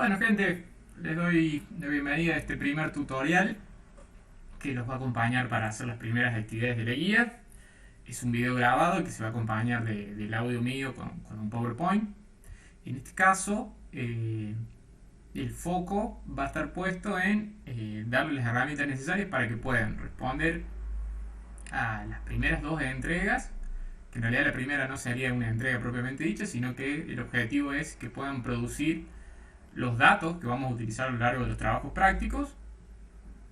Bueno, gente, les doy la bienvenida a este primer tutorial que los va a acompañar para hacer las primeras actividades de la guía. Es un video grabado que se va a acompañar del audio mío con un PowerPoint. En este caso, el foco va a estar puesto en darles las herramientas necesarias para que puedan responder a las primeras dos entregas, que en realidad la primera no sería una entrega propiamente dicha, sino que el objetivo es que puedan producir los datos que vamos a utilizar a lo largo de los trabajos prácticos.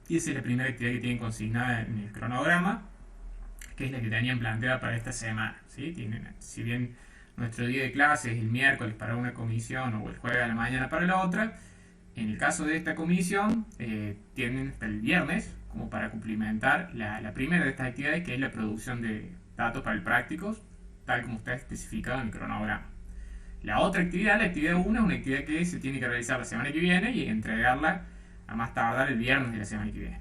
Y esa es la primera actividad que tienen consignada en el cronograma, que es la que tenían planteada para esta semana, ¿sí? Si bien nuestro día de clase es el miércoles para una comisión o el jueves a la mañana para la otra, en el caso de esta comisión tienen hasta el viernes como para cumplimentar la primera de estas actividades, que es la producción de datos para el prácticos, tal como está especificado en el cronograma. La otra actividad, la actividad 1, es una actividad que se tiene que realizar la semana que viene y entregarla a más tardar el viernes de la semana que viene.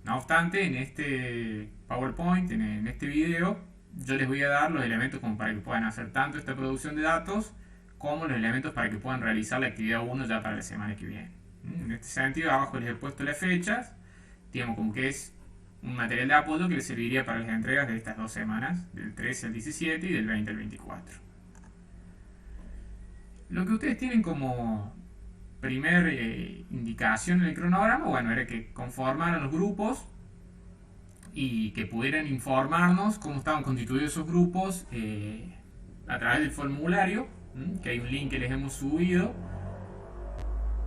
No obstante, en este PowerPoint, en este video, yo les voy a dar los elementos como para que puedan hacer tanto esta producción de datos como los elementos para que puedan realizar la actividad 1 ya para la semana que viene. En este sentido, abajo les he puesto las fechas, digamos como que es un material de apoyo que les serviría para las entregas de estas dos semanas, del 13 al 17 y del 20 al 24. Lo que ustedes tienen como primer indicación en el cronograma, bueno, era que conformaran los grupos y que pudieran informarnos cómo estaban constituidos esos grupos a través del formulario, que hay un link que les hemos subido,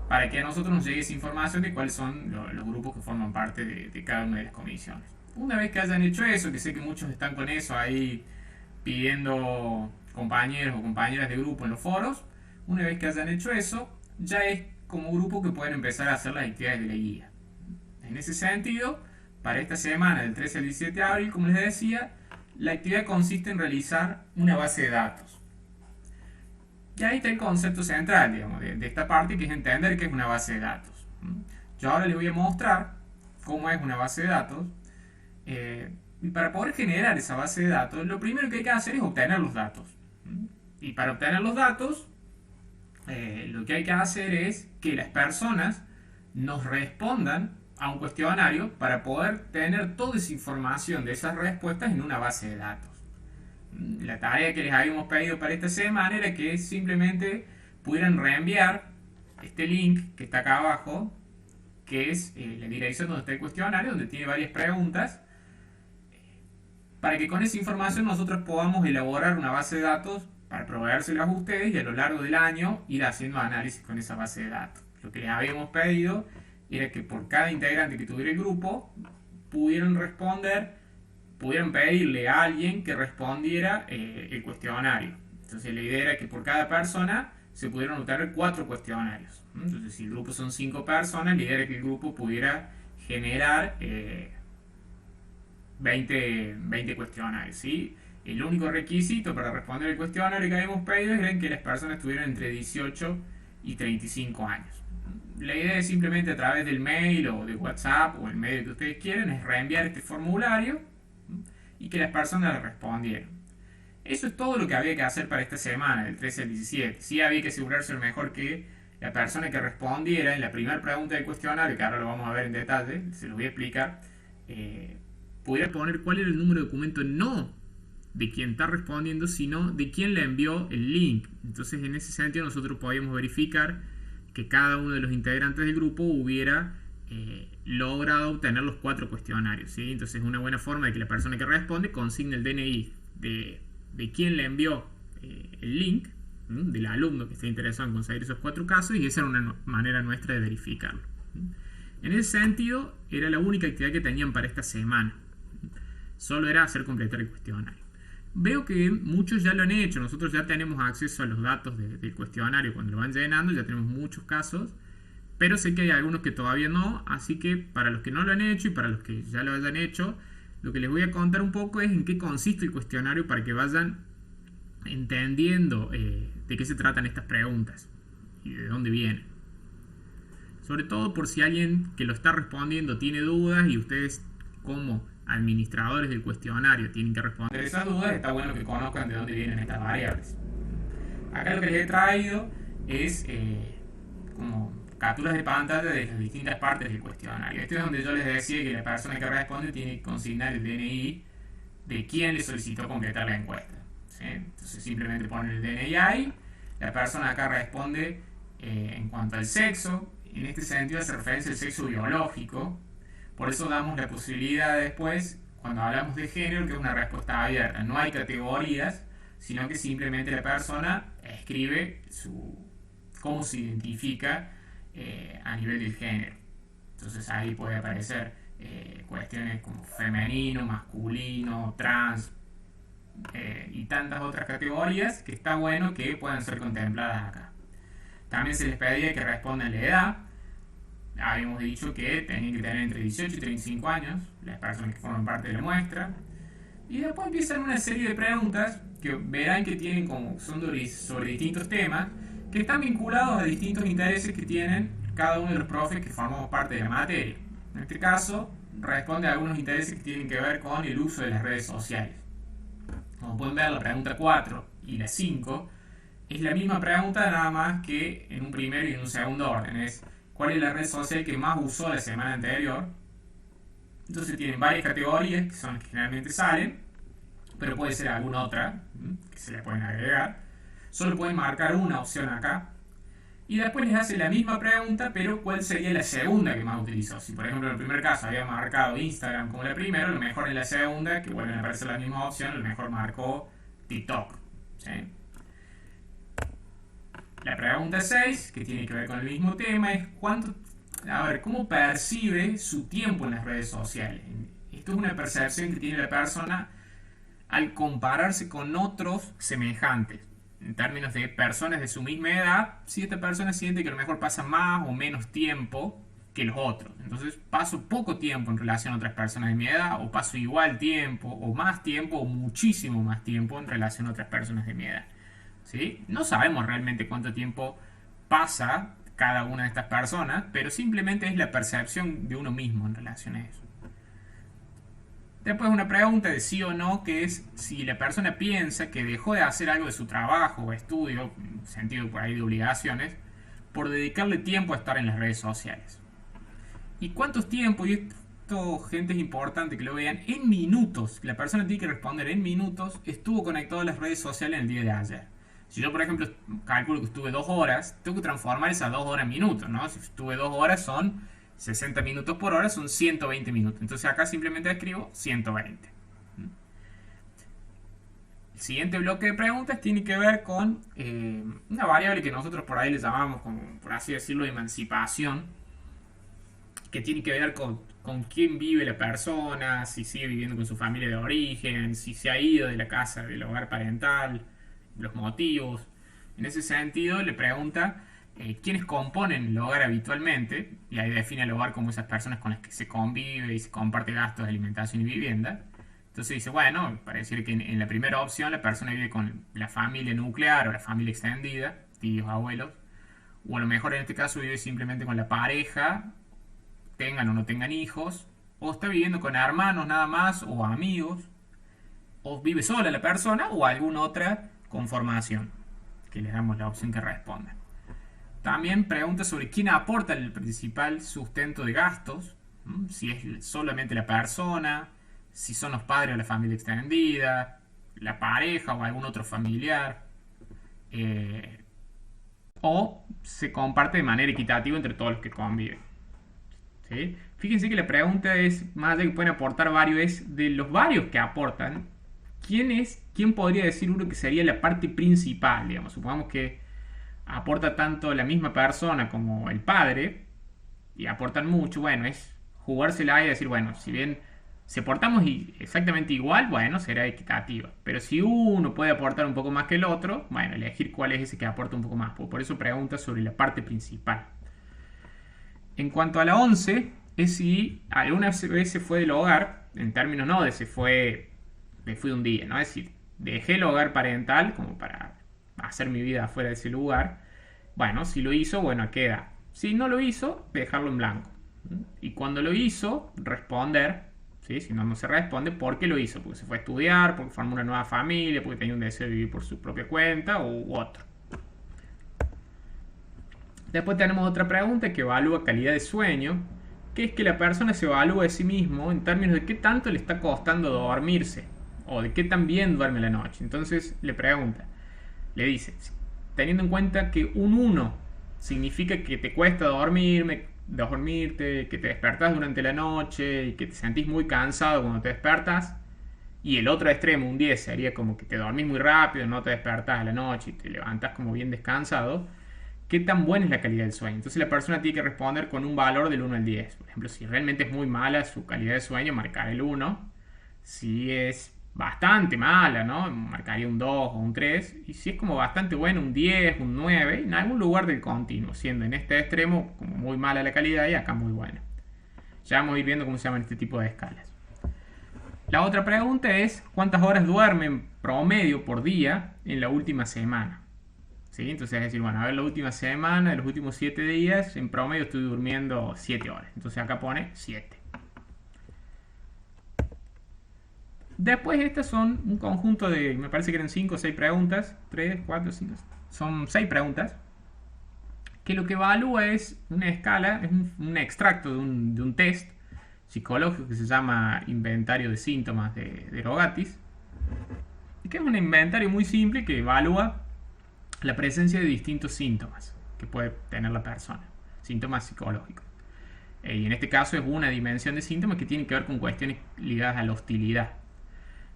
para que a nosotros nos llegue esa información de cuáles son los grupos que forman parte de cada una de las comisiones. Una vez que hayan hecho eso, que sé que muchos están con eso ahí pidiendo compañeros o compañeras de grupo en los foros, una vez que hayan hecho eso, ya es como grupo que pueden empezar a hacer las actividades de la guía. En ese sentido, para esta semana, del 13 al 17 de abril, como les decía, la actividad consiste en realizar una base de datos. Y ahí está el concepto central, digamos, de esta parte, que es entender qué es una base de datos. Yo ahora les voy a mostrar cómo es una base de datos. Y para poder generar esa base de datos, lo primero que hay que hacer es obtener los datos. Y para obtener los datos, lo que hay que hacer es que las personas nos respondan a un cuestionario para poder tener toda esa información de esas respuestas en una base de datos. La tarea que les habíamos pedido para esta semana era que simplemente pudieran reenviar este link que está acá abajo, que es la dirección donde está el cuestionario, donde tiene varias preguntas, para que con esa información nosotros podamos elaborar una base de datos para proveérselas a ustedes y a lo largo del año ir haciendo análisis con esa base de datos. Lo que les habíamos pedido era que por cada integrante que tuviera el grupo pudieran pedirle a alguien que respondiera el cuestionario. Entonces la idea era que por cada persona se pudieran obtener 4 cuestionarios. Entonces si el grupo son 5 personas, la idea era que el grupo pudiera generar 20 cuestionarios, ¿sí? El único requisito para responder el cuestionario que habíamos pedido era que las personas tuvieran entre 18 y 35 años. La idea es simplemente a través del mail o de WhatsApp o el medio que ustedes quieran, es reenviar este formulario y que las personas le respondieran. Eso es todo lo que había que hacer para esta semana, del 13 al 17. Sí, había que asegurarse lo mejor que la persona que respondiera en la primera pregunta del cuestionario, que ahora lo vamos a ver en detalle, se lo voy a explicar, pudiera poner cuál era el número de documento, no de quien está respondiendo, sino de quien le envió el link. Entonces, en ese sentido, nosotros podíamos verificar que cada uno de los integrantes del grupo hubiera logrado obtener los 4 cuestionarios, ¿sí? Entonces, es una buena forma de que la persona que responde consigne el DNI de quien le envió el link, del alumno que esté interesado en conseguir esos 4 casos, y esa era una manera nuestra de verificarlo. En ese sentido, era la única actividad que tenían para esta semana. Solo era hacer completar el cuestionario. Veo que muchos ya lo han hecho, nosotros ya tenemos acceso a los datos del cuestionario cuando lo van llenando, ya tenemos muchos casos, pero sé que hay algunos que todavía no, así que para los que no lo han hecho y para los que ya lo hayan hecho, lo que les voy a contar un poco es en qué consiste el cuestionario para que vayan entendiendo de qué se tratan estas preguntas y de dónde vienen. Sobre todo por si alguien que lo está respondiendo tiene dudas y ustedes como administradores del cuestionario tienen que responder esas dudas, está bueno que conozcan de dónde vienen estas variables. Acá lo que les he traído es como capturas de pantalla de las distintas partes del cuestionario. Esto es donde yo les decía que la persona que responde tiene que consignar el DNI de quien le solicitó completar la encuesta. ¿Sí? Entonces simplemente ponen el DNI ahí, la persona acá responde en cuanto al sexo, en este sentido hace referencia al sexo biológico, por eso damos la posibilidad después, cuando hablamos de género, que es una respuesta abierta, no hay categorías, sino que simplemente la persona escribe cómo se identifica a nivel del género. Entonces ahí puede aparecer cuestiones como femenino, masculino, trans y tantas otras categorías que está bueno que puedan ser contempladas acá. También se les pedía que respondan la edad. Habíamos dicho que tenían que tener entre 18 y 35 años las personas que forman parte de la muestra. Y después empiezan una serie de preguntas que verán que tienen son sobre distintos temas que están vinculados a distintos intereses que tienen cada uno de los profes que formamos parte de la materia. En este caso, responde a algunos intereses que tienen que ver con el uso de las redes sociales. Como pueden ver, la pregunta 4 y la 5 es la misma pregunta, nada más que en un primero y en un segundo orden. Es ¿cuál es la red social que más usó la semana anterior? Entonces tienen varias categorías que son las que generalmente salen, pero puede ser alguna otra que se le pueden agregar. Solo pueden marcar una opción acá. Y después les hace la misma pregunta, pero ¿cuál sería la segunda que más utilizó? Si por ejemplo en el primer caso había marcado Instagram como la primera, lo mejor en la segunda, que vuelven a aparecer la misma opción, lo mejor marcó TikTok. ¿Sí? La pregunta 6, que tiene que ver con el mismo tema, es cómo percibe su tiempo en las redes sociales. Esto es una percepción que tiene la persona al compararse con otros semejantes. En términos de personas de su misma edad, si esta persona siente que a lo mejor pasa más o menos tiempo que los otros. Entonces paso poco tiempo en relación a otras personas de mi edad, o paso igual tiempo, o más tiempo, o muchísimo más tiempo en relación a otras personas de mi edad. ¿Sí? No sabemos realmente cuánto tiempo pasa cada una de estas personas, pero simplemente es la percepción de uno mismo en relación a eso. Después una pregunta de sí o no, que es si la persona piensa que dejó de hacer algo de su trabajo o estudio, en sentido por ahí de obligaciones, por dedicarle tiempo a estar en las redes sociales. ¿Y cuántos tiempos? Y esto, gente, es importante que lo vean, en minutos. La persona tiene que responder en minutos, estuvo conectado a las redes sociales en el día de ayer. Si yo, por ejemplo, calculo que estuve 2 horas, tengo que transformar esas 2 horas en minutos, ¿no? Si estuve 2 horas son 60 minutos por hora, son 120 minutos. Entonces acá simplemente escribo 120. El siguiente bloque de preguntas tiene que ver con una variable que nosotros por ahí le llamamos, como, por así decirlo, emancipación, que tiene que ver con quién vive la persona, si sigue viviendo con su familia de origen, si se ha ido de la casa, del hogar parental, los motivos. En ese sentido le pregunta quiénes componen el hogar habitualmente, y ahí define el hogar como esas personas con las que se convive y se comparte gastos de alimentación y vivienda. Entonces dice, bueno, para decir que en la primera opción la persona vive con la familia nuclear o la familia extendida, tíos, abuelos, o a lo mejor en este caso vive simplemente con la pareja, tengan o no tengan hijos, o está viviendo con hermanos nada más, o amigos, o vive sola la persona, o alguna otra conformación, que les damos la opción que responda. También pregunta sobre quién aporta el principal sustento de gastos, si es solamente la persona, si son los padres o la familia extendida, la pareja o algún otro familiar, o se comparte de manera equitativa entre todos los que conviven. ¿Sí? Fíjense que la pregunta es, más allá de que pueden aportar varios, es de los varios que aportan, ¿quién podría decir uno que sería la parte principal? Digamos, supongamos que aporta tanto la misma persona como el padre, y aportan mucho. Bueno, es jugársela y decir, bueno, si bien si aportamos exactamente igual, bueno, será equitativa. Pero si uno puede aportar un poco más que el otro, bueno, elegir cuál es ese que aporta un poco más. Por eso pregunta sobre la parte principal. En cuanto a la 11, es si alguna vez se fue del hogar, en términos no de me fui un día, ¿no? Es decir, dejé el hogar parental como para hacer mi vida fuera de ese lugar. Bueno, si lo hizo, bueno, ¿a qué edad? Si no lo hizo, dejarlo en blanco. Y cuando lo hizo, responder, ¿sí? Si no, no se responde, ¿por qué lo hizo? Porque se fue a estudiar, porque formó una nueva familia, porque tenía un deseo de vivir por su propia cuenta u otro. Después tenemos otra pregunta que evalúa calidad de sueño, que es que la persona se evalúa a sí mismo en términos de qué tanto le está costando dormirse o de qué tan bien duerme la noche. Entonces le pregunta, le dice, teniendo en cuenta que un 1 significa que te cuesta dormirte, que te despertás durante la noche y que te sentís muy cansado cuando te despertas, y el otro extremo, un 10, sería como que te dormís muy rápido, no te despertás a la noche y te levantás como bien descansado. ¿Qué tan buena es la calidad del sueño? Entonces la persona tiene que responder con un valor del 1 al 10. Por ejemplo, si realmente es muy mala su calidad de sueño, marcar el 1. Si es bastante mala, ¿no? Marcaría un 2 o un 3. Y si es como bastante bueno, un 10, un 9, en algún lugar del continuo, siendo en este extremo como muy mala la calidad y acá muy buena. Ya vamos a ir viendo cómo se llaman este tipo de escalas. La otra pregunta es, ¿cuántas horas duermen promedio por día en la última semana? ¿Sí? Entonces es decir, bueno, a ver, la última semana, de los últimos 7 días, en promedio estoy durmiendo 7 horas. Entonces acá pone 7. Después estas son un conjunto de, me parece que eran 5 o 6 preguntas. 3, 4, 5. Son 6 preguntas. Que lo que evalúa es una escala, es un extracto de un test psicológico que se llama Inventario de Síntomas de Rogatis. Y que es un inventario muy simple que evalúa la presencia de distintos síntomas que puede tener la persona, síntomas psicológicos. Y en este caso es una dimensión de síntomas que tiene que ver con cuestiones ligadas a la hostilidad.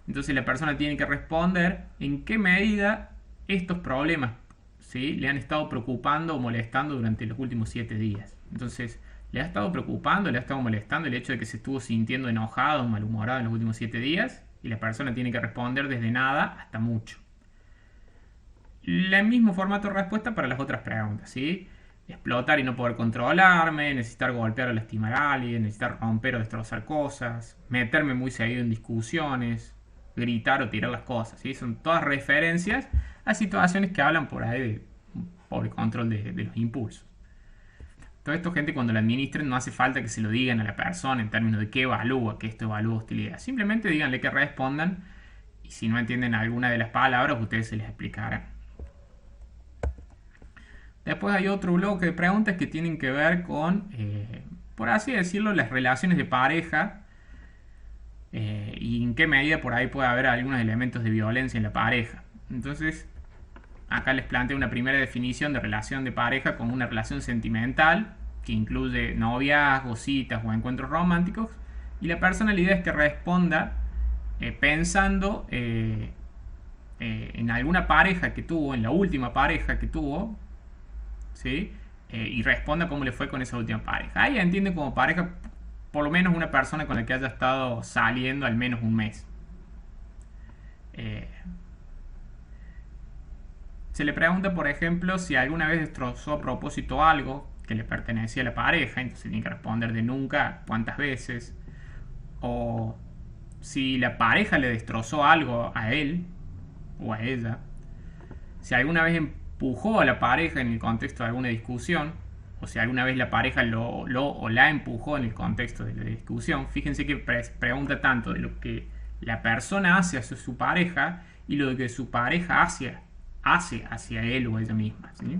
Entonces la persona tiene que responder en qué medida estos problemas, ¿sí?, le han estado preocupando o molestando durante los últimos 7 días. Entonces, ¿le ha estado preocupando, le ha estado molestando el hecho de que se estuvo sintiendo enojado o malhumorado en los últimos 7 días? Y la persona tiene que responder desde nada hasta mucho. El mismo formato de respuesta para las otras preguntas, ¿sí? Explotar y no poder controlarme, necesitar golpear o lastimar a alguien, necesitar romper o destrozar cosas, meterme muy seguido en discusiones, gritar o tirar las cosas, ¿sí? Son todas referencias a situaciones que hablan por ahí de pobre control de los impulsos. Todo esto, gente, cuando lo administren no hace falta que se lo digan a la persona en términos de qué evalúa, que esto evalúa hostilidad. Simplemente díganle que respondan y si no entienden alguna de las palabras, ustedes se les explicarán. Después hay otro bloque de preguntas que tienen que ver con, por así decirlo, las relaciones de pareja y en qué medida por ahí puede haber algunos elementos de violencia en la pareja. Entonces, acá les planteo una primera definición de relación de pareja como una relación sentimental que incluye noviazgos, citas o encuentros románticos, y la personalidad es que responda pensando en alguna pareja que tuvo, en la última pareja que tuvo, ¿sí? Y responda cómo le fue con esa última pareja. Ahí entiende como pareja por lo menos una persona con la que haya estado saliendo al menos un mes. Se le pregunta, por ejemplo, si alguna vez destrozó a propósito algo que le pertenecía a la pareja, entonces tiene que responder de nunca, cuántas veces. O si la pareja le destrozó algo a él o a ella. Si alguna vez empujó a la pareja en el contexto de alguna discusión, o si alguna vez la pareja lo o la empujó en el contexto de la discusión. Fíjense que pregunta tanto de lo que la persona hace hacia su pareja y lo que su pareja hace hacia él o ella misma, ¿sí?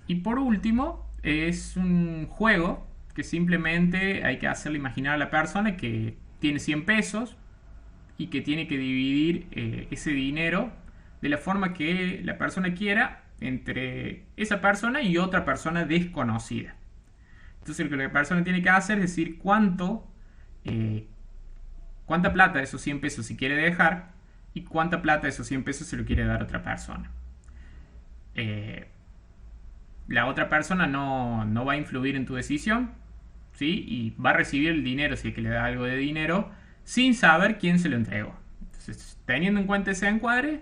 Y por último, es un juego que simplemente hay que hacerle imaginar a la persona que tiene 100 pesos y que tiene que dividir ese dinero de la forma que la persona quiera entre esa persona y otra persona desconocida. Entonces lo que la persona tiene que hacer es decir cuánta plata de esos 100 pesos se quiere dejar y cuánta plata de esos 100 pesos se lo quiere dar a otra persona. La otra persona no va a influir en tu decisión, ¿sí? Y va a recibir el dinero, si es que le da algo de dinero, sin saber quién se lo entregó. Entonces, teniendo en cuenta ese encuadre,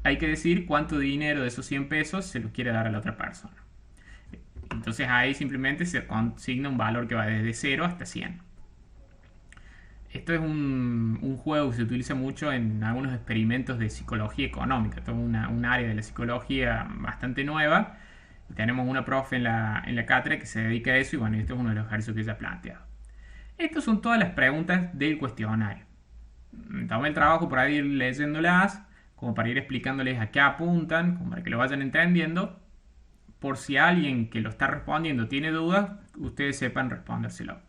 hay que decir cuánto dinero de esos 100 pesos se lo quiere dar a la otra persona. Entonces ahí simplemente se consigna un valor que va desde 0 hasta 100. Esto es un juego que se utiliza mucho en algunos experimentos de psicología económica, toda un área de la psicología bastante nueva. Y tenemos una profe en la cátedra que se dedica a eso y bueno, esto es uno de los ejercicios que ella ha planteado. Estas son todas las preguntas del cuestionario. Tomé el trabajo para ir leyéndolas, como para ir explicándoles a qué apuntan, como para que lo vayan entendiendo. por si alguien que lo está respondiendo tiene dudas, ustedes sepan respondérselo.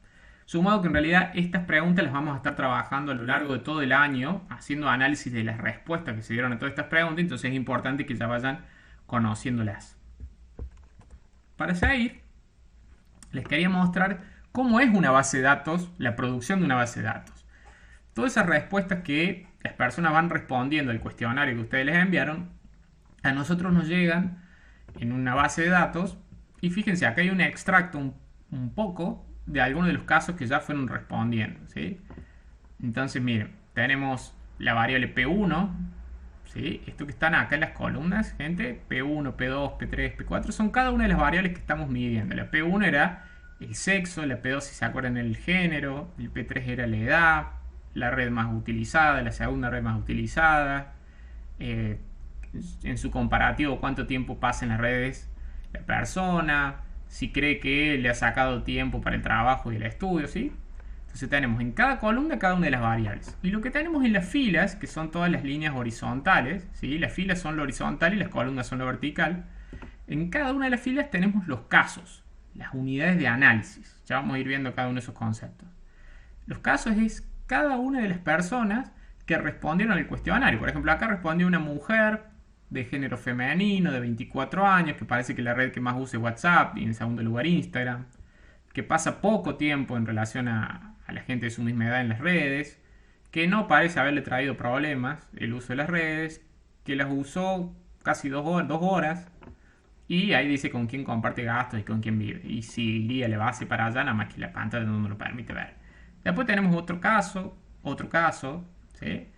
Sumado que en realidad estas preguntas las vamos a estar trabajando a lo largo de todo el año, haciendo análisis de las respuestas que se dieron a todas estas preguntas, entonces es importante que ya vayan conociéndolas. Para seguir, les quería mostrar cómo es una base de datos, la producción de una base de datos. Todas esas respuestas que las personas van respondiendo al cuestionario que ustedes les enviaron, a nosotros nos llegan en una base de datos y fíjense, acá hay un extracto un poco de algunos de los casos que ya fueron respondiendo, ¿sí? Entonces, miren, tenemos la variable P1, ¿sí? Esto que están acá en las columnas, gente, P1, P2, P3, P4, son cada una de las variables que estamos midiendo. La P1 era el sexo, la P2, si se acuerdan, el género, el P3 era la edad, la red más utilizada, la segunda red más utilizada, en su comparativo cuánto tiempo pasa en las redes la persona, si cree que le ha sacado tiempo para el trabajo y el estudio, ¿sí? Entonces tenemos en cada columna cada una de las variables. Y lo que tenemos en las filas, que son todas las líneas horizontales, ¿sí? Las filas son lo horizontal y las columnas son lo vertical. En cada una de las filas tenemos los casos, las unidades de análisis. Ya vamos a ir viendo cada uno de esos conceptos. Los casos es cada una de las personas que respondieron al cuestionario. Por ejemplo, acá respondió una mujer de género femenino, de 24 años, que parece que la red que más usa es WhatsApp y en segundo lugar Instagram, que pasa poco tiempo en relación a la gente de su misma edad en las redes, que no parece haberle traído problemas el uso de las redes, que las usó casi 2 horas, y ahí dice con quién comparte gastos y con quién vive, y si iría la base para allá, nada más que la pantalla no nos lo permite ver. Después tenemos otro caso, ¿sí?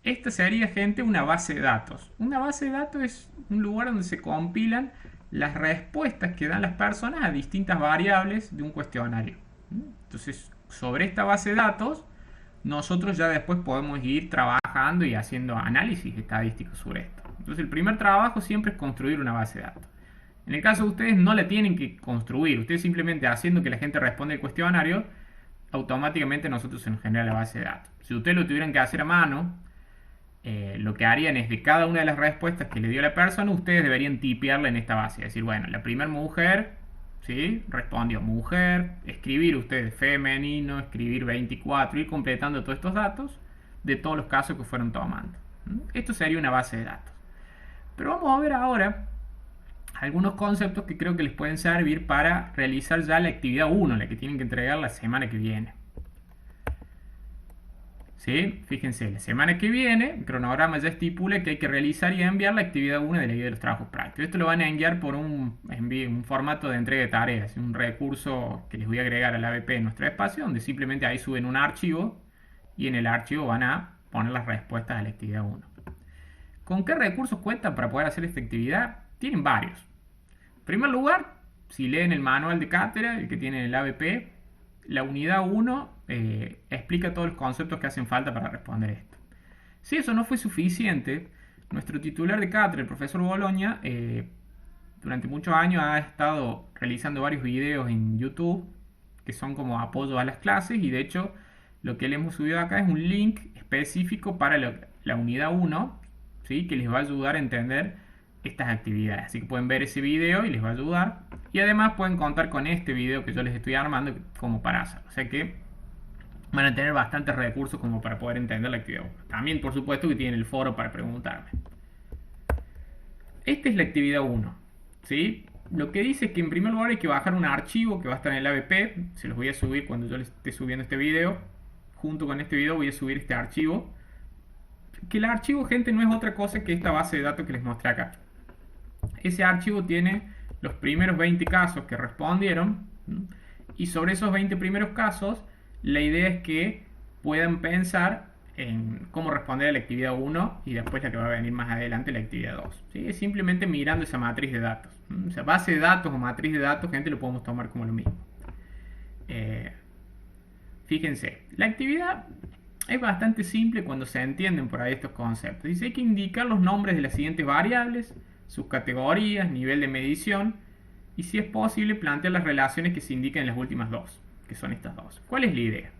Esta sería, gente, una base de datos. Una base de datos es un lugar donde se compilan las respuestas que dan las personas a distintas variables de un cuestionario. Entonces, sobre esta base de datos, nosotros ya después podemos ir trabajando y haciendo análisis estadísticos sobre esto. Entonces, el primer trabajo siempre es construir una base de datos. En el caso de ustedes, no la tienen que construir. Ustedes simplemente haciendo que la gente responda el cuestionario, automáticamente nosotros se nos genera la base de datos. Si ustedes lo tuvieran que hacer a mano, lo que harían es de cada una de las respuestas que le dio la persona, ustedes deberían tipearla en esta base. Es decir, bueno, la primera mujer, ¿sí? Respondió mujer, escribir ustedes femenino, escribir 24, ir completando todos estos datos de todos los casos que fueron tomando. Esto sería una base de datos. Pero vamos a ver ahora algunos conceptos que creo que les pueden servir para realizar ya la actividad 1, la que tienen que entregar la semana que viene. ¿Sí? Fíjense, la semana que viene, el cronograma ya estipula que hay que realizar y enviar la actividad 1 de la guía de los trabajos prácticos. Esto lo van a enviar por un formato de entrega de tareas, un recurso que les voy a agregar al ABP en nuestro espacio, donde simplemente ahí suben un archivo y en el archivo van a poner las respuestas a la actividad 1. ¿Con qué recursos cuentan para poder hacer esta actividad? Tienen varios. En primer lugar, si leen el manual de cátedra, el que tiene el ABP, la unidad 1 explica todos los conceptos que hacen falta para responder esto. Si eso no fue suficiente, nuestro titular de cátedra, el profesor Boloña, durante muchos años ha estado realizando varios videos en YouTube que son como apoyo a las clases, y de hecho lo que le hemos subido acá es un link específico para la unidad 1, ¿sí? Que les va a ayudar a entender estas actividades. Así que pueden ver ese video y les va a ayudar. Y además pueden contar con este video que yo les estoy armando como para hacer. O sea que van a tener bastantes recursos como para poder entender la actividad 1. También, por supuesto, que tienen el foro para preguntarme. Esta es la actividad 1, ¿sí? Lo que dice es que en primer lugar hay que bajar un archivo que va a estar en el ABP. Se los voy a subir cuando yo les esté subiendo este video. Junto con este video voy a subir este archivo. Que el archivo, gente, no es otra cosa que esta base de datos que les mostré acá. Ese archivo tiene los primeros 20 casos que respondieron, y sobre esos 20 primeros casos la idea es que puedan pensar en cómo responder a la actividad 1 y después la que va a venir más adelante, la actividad 2. ¿Sí? Es simplemente mirando esa matriz de datos. O sea, base de datos o matriz de datos, gente, lo podemos tomar como lo mismo. Fíjense, la actividad es bastante simple cuando se entienden por ahí estos conceptos. Dice, hay que indicar los nombres de las siguientes variables, sus categorías, nivel de medición, y si es posible plantear las relaciones que se indican en las últimas dos, que son estas dos. ¿Cuál es la idea?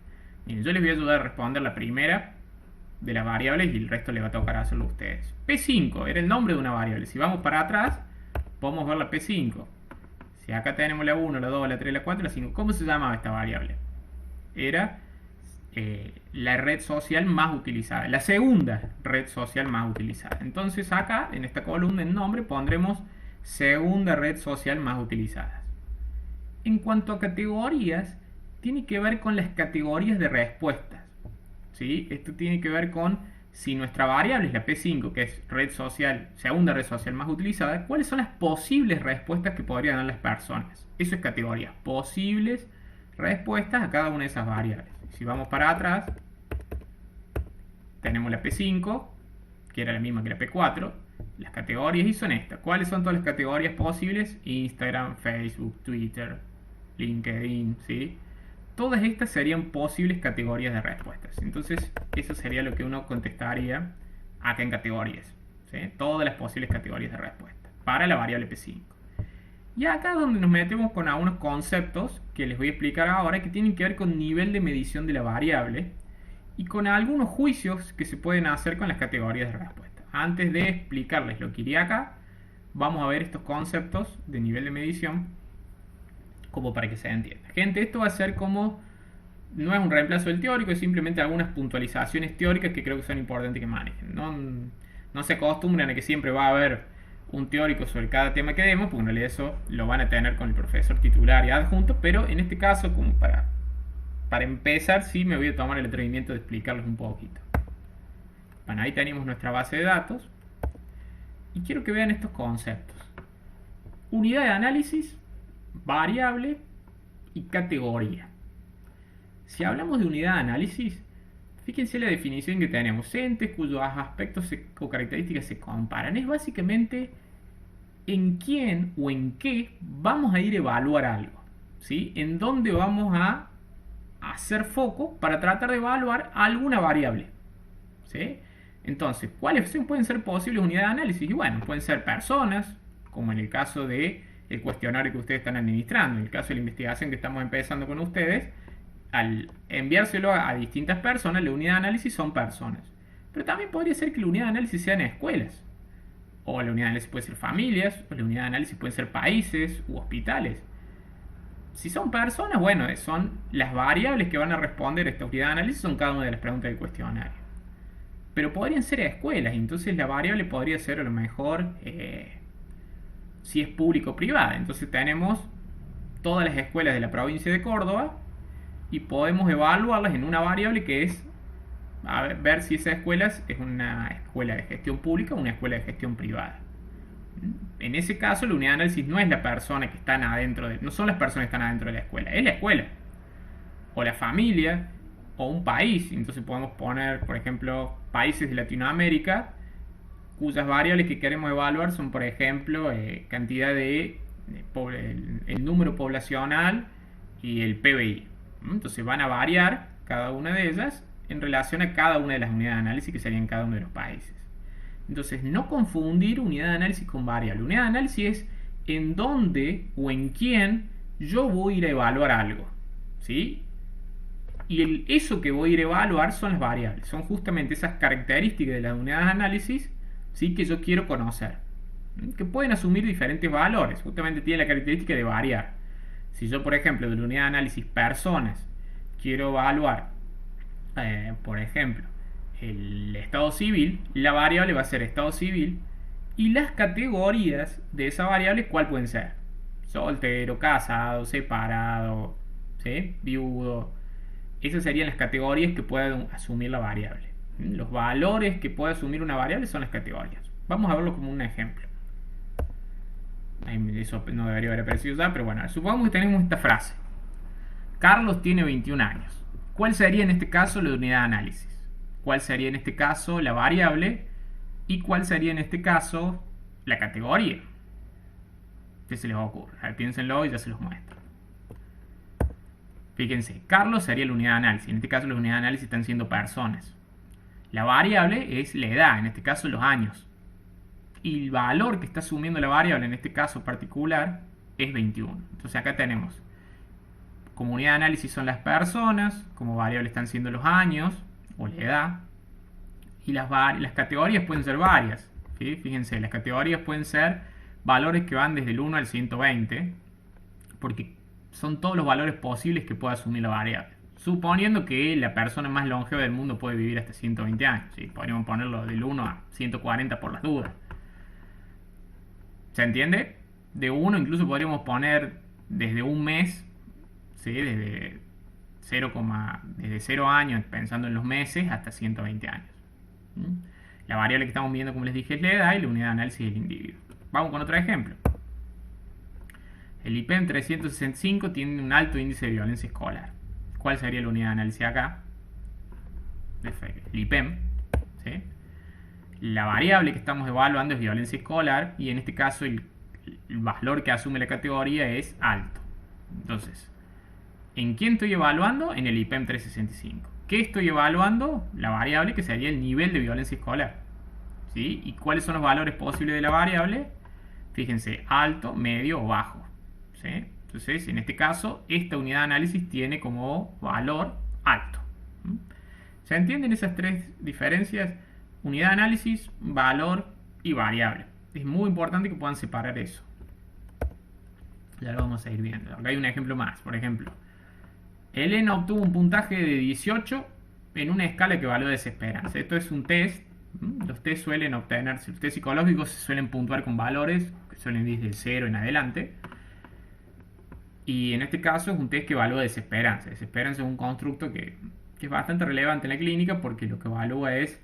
Miren, yo les voy a ayudar a responder la primera de las variables y el resto les va a tocar hacerlo a ustedes. P5 era el nombre de una variable. Si vamos para atrás, podemos ver la P5. Si acá tenemos la 1, la 2, la 3, la 4, la 5, ¿cómo se llamaba esta variable? Era la red social más utilizada, la segunda red social más utilizada. Entonces acá, en esta columna en nombre, pondremos segunda red social más utilizada. En cuanto a categorías, tiene que ver con las categorías de respuestas, ¿sí? Esto tiene que ver con si nuestra variable es la P5, que es red social, segunda red social más utilizada, ¿cuáles son las posibles respuestas que podrían dar las personas? Eso es categoría, posibles respuestas a cada una de esas variables. Si vamos para atrás, tenemos la P5, que era la misma que la P4, las categorías y son estas. ¿Cuáles son todas las categorías posibles? Instagram, Facebook, Twitter, LinkedIn, ¿sí? Todas estas serían posibles categorías de respuestas. Entonces, eso sería lo que uno contestaría acá en categorías, ¿sí? Todas las posibles categorías de respuesta para la variable P5. Y acá es donde nos metemos con algunos conceptos que les voy a explicar ahora que tienen que ver con nivel de medición de la variable y con algunos juicios que se pueden hacer con las categorías de respuesta. Antes de explicarles lo que iría acá, vamos a ver estos conceptos de nivel de medición como para que se entienda. Gente, esto va a ser como, no es un reemplazo del teórico, es simplemente algunas puntualizaciones teóricas que creo que son importantes que manejen. No se acostumbren a que siempre va a haber un teórico sobre cada tema que demos, porque en realidad eso lo van a tener con el profesor titular y adjunto, pero en este caso, como para empezar, sí me voy a tomar el atrevimiento de explicarles un poquito. Bueno, ahí tenemos nuestra base de datos y quiero que vean estos conceptos: unidad de análisis, variable y categoría. Si hablamos de unidad de análisis, fíjense la definición que tenemos: entes cuyos aspectos o características se comparan. Es básicamente en quién o en qué vamos a ir a evaluar algo, ¿sí? En dónde vamos a hacer foco para tratar de evaluar alguna variable, ¿sí? Entonces, ¿cuáles pueden ser posibles unidades de análisis? Y bueno, pueden ser personas, como en el caso del cuestionario que ustedes están administrando. En el caso de la investigación que estamos empezando con ustedes, al enviárselo a distintas personas, la unidad de análisis son personas. Pero también podría ser que la unidad de análisis sean escuelas, o la unidad de análisis puede ser familias, o la unidad de análisis pueden ser países u hospitales. Si son personas, bueno, son las variables que van a responder esta unidad de análisis, son cada una de las preguntas del cuestionario. Pero podrían ser escuelas, entonces la variable podría ser a lo mejor si es público o privada. Entonces tenemos todas las escuelas de la provincia de Córdoba y podemos evaluarlas en una variable que es ver si esa escuela es una escuela de gestión pública o una escuela de gestión privada. En ese caso, la unidad de análisis no es la persona que están adentro no son las personas que están adentro de la escuela, es la escuela o la familia o un país. Entonces podemos poner, por ejemplo, países de Latinoamérica cuyas variables que queremos evaluar son, por ejemplo, cantidad el número poblacional y el PBI. Entonces van a variar cada una de ellas en relación a cada una de las unidades de análisis que serían cada uno de los países. Entonces, no confundir unidad de análisis con variable. Unidad de análisis es en dónde o en quién yo voy a ir a evaluar algo, ¿sí? Y eso que voy a ir a evaluar son las variables. Son justamente esas características de las unidades de análisis, ¿sí?, que yo quiero conocer, que pueden asumir diferentes valores. Justamente tiene la característica de variar. Si yo, por ejemplo, de la unidad de análisis personas quiero evaluar, por ejemplo, el estado civil, la variable va a ser estado civil y las categorías de esa variable, ¿cuál pueden ser? Soltero, casado, separado, ¿sí?, viudo. Esas serían las categorías que puede asumir la variable. Los valores que puede asumir una variable son las categorías. Vamos a verlo como un ejemplo. Eso no debería haber aparecido ya, pero bueno, supongamos que tenemos esta frase: Carlos tiene 21 años. ¿Cuál sería en este caso la unidad de análisis? ¿Cuál sería en este caso la variable? ¿Y cuál sería en este caso la categoría? ¿Qué se les ocurre? A ver, piénsenlo y ya se los muestro. Fíjense, Carlos sería la unidad de análisis. En este caso las unidades de análisis están siendo personas. La variable es la edad, en este caso los años. Y el valor que está asumiendo la variable en este caso particular es 21. Entonces acá tenemos, como unidad de análisis son las personas, como variable están siendo los años o la edad, y las categorías pueden ser varias, ¿sí? Fíjense, las categorías pueden ser valores que van desde el 1 al 120, porque son todos los valores posibles que puede asumir la variable. Suponiendo que la persona más longeva del mundo puede vivir hasta 120 años. ¿Sí? Podríamos ponerlo del 1 a 140 por las dudas. ¿Se entiende? De 1 incluso podríamos poner desde un mes, ¿sí? Desde 0 años, pensando en los meses, hasta 120 años. ¿Mm? La variable que estamos viendo, como les dije, es la edad y la unidad de análisis es el individuo. Vamos con otro ejemplo. El IPEM 365 tiene un alto índice de violencia escolar. ¿Cuál sería la unidad de análisis acá? El IPEM. ¿Sí? La variable que estamos evaluando es violencia escolar y en este caso el valor que asume la categoría es alto. Entonces, ¿en quién estoy evaluando? En el IPEM 365. ¿Qué estoy evaluando? La variable que sería el nivel de violencia escolar. ¿Sí? ¿Y cuáles son los valores posibles de la variable? Fíjense, alto, medio o bajo. ¿Sí? Entonces, en este caso, esta unidad de análisis tiene como valor alto. ¿Se entienden esas tres diferencias? Unidad de análisis, valor y variable. Es muy importante que puedan separar eso. Ya lo vamos a ir viendo. Acá hay un ejemplo más. Por ejemplo, Elena obtuvo un puntaje de 18 en una escala que evalúa desesperanza. Esto es un test. Los test suelen obtenerse, los test psicológicos se suelen puntuar con valores que suelen ir del 0 en adelante. Y en este caso es un test que evalúa desesperanza. Desesperanza es un constructo que es bastante relevante en la clínica porque lo que evalúa es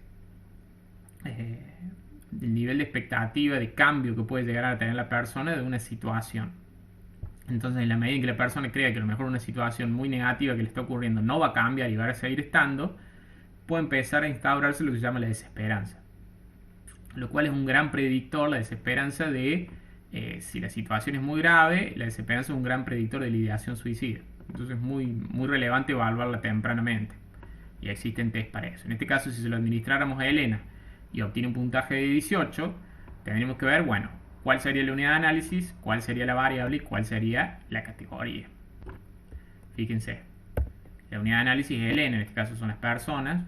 el nivel de expectativa de cambio que puede llegar a tener la persona de una situación. Entonces, en la medida en que la persona crea que a lo mejor una situación muy negativa que le está ocurriendo no va a cambiar y va a seguir estando, puede empezar a instaurarse lo que se llama la desesperanza. Lo cual es un gran predictor, la desesperanza, de si la situación es muy grave. La desesperanza es un gran predictor de la ideación suicida. Entonces es muy, muy relevante evaluarla tempranamente. Y existen test para eso. En este caso, si se lo administráramos a Elena y obtiene un puntaje de 18, tendríamos que ver, bueno, cuál sería la unidad de análisis, cuál sería la variable y cuál sería la categoría. Fíjense, la unidad de análisis es Elena, en este caso son las personas.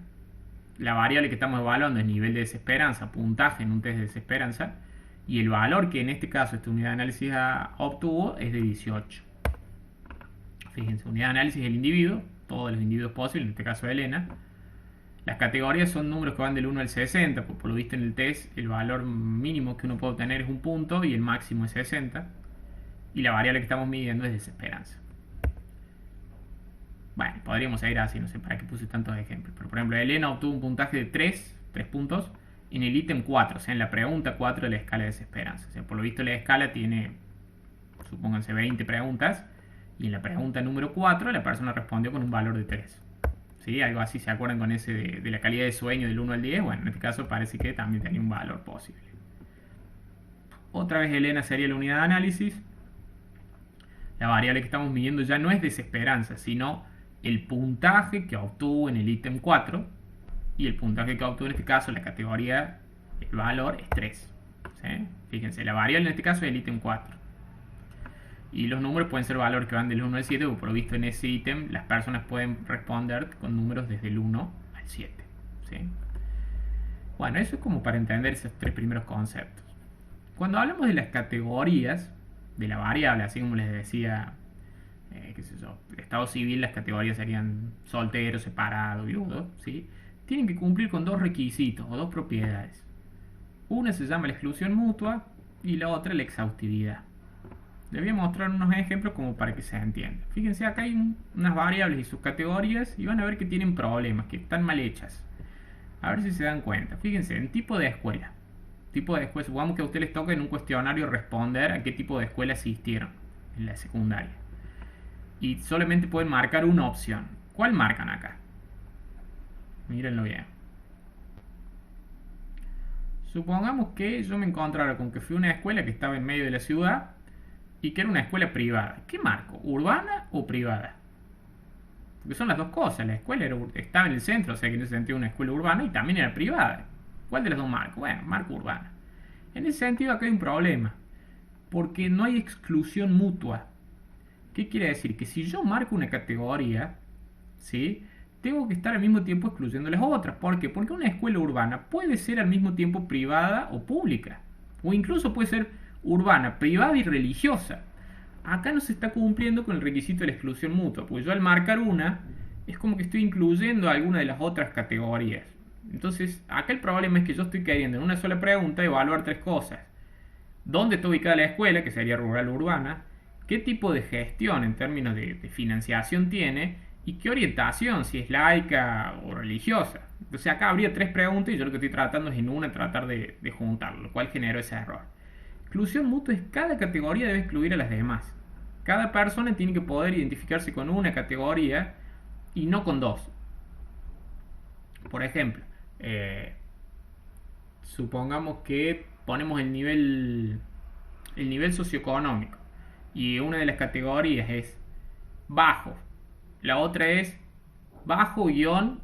La variable que estamos evaluando es nivel de desesperanza, puntaje en un test de desesperanza. Y el valor que en este caso esta unidad de análisis obtuvo es de 18. Fíjense, unidad de análisis es el individuo, todos los individuos posibles, en este caso Elena. Las categorías son números que van del 1 al 60, por lo visto en el test el valor mínimo que uno puede obtener es un punto y el máximo es 60. Y la variable que estamos midiendo es desesperanza. Bueno, podríamos ir así, no sé para qué puse tantos ejemplos. Pero por ejemplo, Elena obtuvo un puntaje de 3 puntos en el ítem 4, o sea, en la pregunta 4 de la escala de desesperanza. O sea, por lo visto la escala tiene, supónganse, 20 preguntas. Y en la pregunta número 4 la persona respondió con un valor de 3. ¿Sí? Algo así, ¿se acuerdan con ese de la calidad de sueño del 1 al 10? Bueno, en este caso parece que también tenía un valor posible. Otra vez Elena sería la unidad de análisis. La variable que estamos midiendo ya no es desesperanza, sino el puntaje que obtuvo en el ítem 4. Y el puntaje que obtuvo en este caso, la categoría, el valor es 3. ¿Sí? Fíjense, la variable en este caso es el ítem 4. Y los números pueden ser valores que van del 1 al 7, o por lo visto en ese ítem las personas pueden responder con números desde el 1 al 7. ¿Sí? Bueno, eso es como para entender esos tres primeros conceptos. Cuando hablamos de las categorías de la variable, así como les decía, qué sé yo, estado civil, las categorías serían soltero, separado, viudo, ¿sí? Tienen que cumplir con dos requisitos o dos propiedades. Una se llama la exclusión mutua y la otra la exhaustividad. Les voy a mostrar unos ejemplos como para que se entienda. Fíjense, acá hay unas variables y sus categorías y van a ver que tienen problemas, que están mal hechas. A ver si se dan cuenta. Fíjense, en tipo de escuela. Tipo de escuela, supongamos que a ustedes les toca en un cuestionario responder a qué tipo de escuela asistieron en la secundaria. Y solamente pueden marcar una opción. ¿Cuál marcan acá? Mírenlo bien. Supongamos que yo me encontrara con que fui a una escuela que estaba en medio de la ciudad y que era una escuela privada. ¿Qué marco? ¿Urbana o privada? Porque son las dos cosas. La escuela estaba en el centro, o sea que en ese sentido una escuela urbana, y también era privada. ¿Cuál de las dos marco? Bueno, marco urbana. En ese sentido acá hay un problema, porque no hay exclusión mutua. ¿Qué quiere decir? Que si yo marco una categoría, ¿sí?, tengo que estar al mismo tiempo excluyendo las otras. ¿Por qué? Porque una escuela urbana puede ser al mismo tiempo privada o pública. O incluso puede ser urbana, privada y religiosa. Acá no se está cumpliendo con el requisito de la exclusión mutua, porque yo al marcar una, es como que estoy incluyendo alguna de las otras categorías. Entonces, acá el problema es que yo estoy queriendo en una sola pregunta evaluar tres cosas. ¿Dónde está ubicada la escuela, que sería rural o urbana? ¿Qué tipo de gestión en términos de financiación tiene? ¿Y qué orientación, si es laica o religiosa? Entonces acá habría tres preguntas y yo lo que estoy tratando es en una tratar de juntarlo, lo cual generó ese error. Exclusión mutua es cada categoría debe excluir a las demás. Cada persona tiene que poder identificarse con una categoría y no con dos. Por ejemplo, supongamos que ponemos el nivel socioeconómico y una de las categorías es bajo, la otra es bajo guión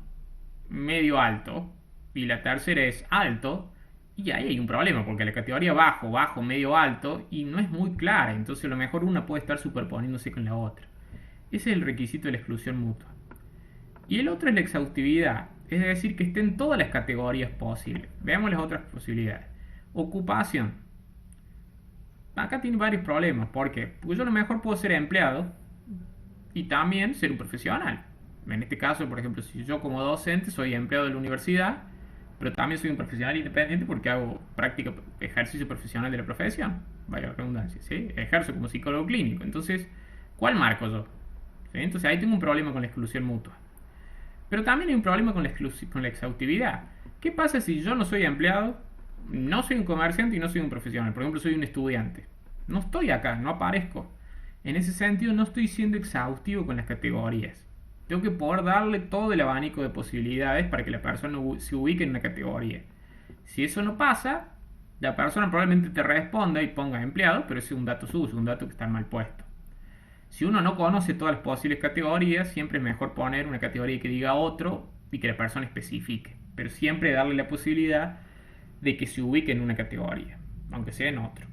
medio alto y la tercera es alto, y ahí hay un problema porque la categoría bajo, bajo, medio, alto y no es muy clara, entonces a lo mejor una puede estar superponiéndose con la otra. Ese es el requisito de la exclusión mutua. Y el otro es la exhaustividad, es decir, que estén todas las categorías posibles. Veamos las otras posibilidades. Ocupación. Acá tiene varios problemas. ¿Por qué? Porque yo a lo mejor puedo ser empleado y también ser un profesional. En este caso, por ejemplo, si yo como docente soy empleado de la universidad, pero también soy un profesional independiente porque hago práctica, ejercicio profesional de la profesión, vaya redundancia, ¿sí? Ejerzo como psicólogo clínico. Entonces, ¿cuál marco yo? ¿Sí? Entonces ahí tengo un problema con la exclusión mutua. Pero también hay un problema con la exhaustividad. ¿Qué pasa si yo no soy empleado, no soy un comerciante y no soy un profesional? Por ejemplo, soy un estudiante. No estoy acá, no aparezco. En ese sentido, no estoy siendo exhaustivo con las categorías. Tengo que poder darle todo el abanico de posibilidades para que la persona se ubique en una categoría. Si eso no pasa, la persona probablemente te responda y ponga empleado, pero ese es un dato suyo, es un dato que está mal puesto. Si uno no conoce todas las posibles categorías, siempre es mejor poner una categoría que diga otro y que la persona especifique. Pero siempre darle la posibilidad de que se ubique en una categoría, aunque sea en otro.